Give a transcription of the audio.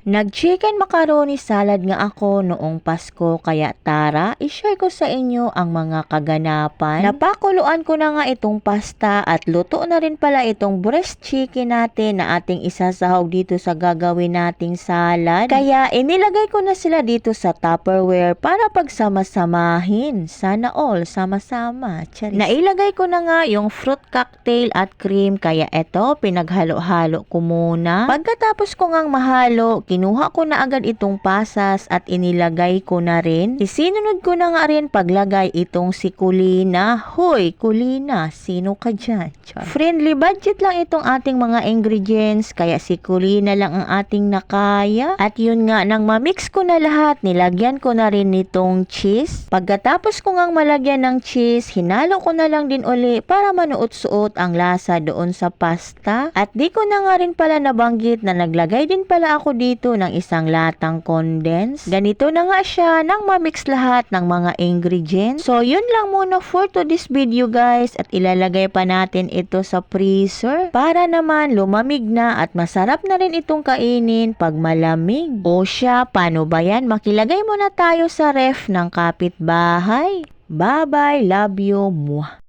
Nag-chicken macaroni salad nga ako noong Pasko kaya tara, i-share ko sa inyo ang mga kaganapan. Napakuluan ko na nga itong pasta at luto na rin pala itong breast chicken natin na ating isasahog dito sa gagawin nating salad. Kaya inilagay ko na sila dito sa Tupperware para pagsama-samahin. Sana all sama-sama. Charis. Nailagay ko na nga yung fruit cocktail at cream kaya eto pinaghalo-halo ko muna. Pagkatapos ko ngang mahalo, kinuha ko na agad itong pasas at inilagay ko na rin. Isinunod ko na nga rin paglagay itong si Kulina. Hoy, Kulina, sino ka dyan? Friendly budget lang itong ating mga ingredients, kaya si Kulina lang ang ating nakaya. At yun nga, nang mamix ko na lahat, nilagyan ko na rin nitong cheese. Pagkatapos ko ngang malagyan ng cheese, hinalo ko na lang din uli para manuot-suot ang lasa doon sa pasta. At di ko na nga rin pala nabanggit na naglagay din pala ako dito ng isang latang condensed. Ganito na nga siya nang mamix lahat ng mga ingredients. So yun lang muna for today's video guys, at ilalagay pa natin ito sa freezer para naman lumamig na at masarap na rin itong kainin pag malamig. O siya, paano ba yan? Makilagay muna tayo sa ref ng kapitbahay. Bye bye, love you, muah.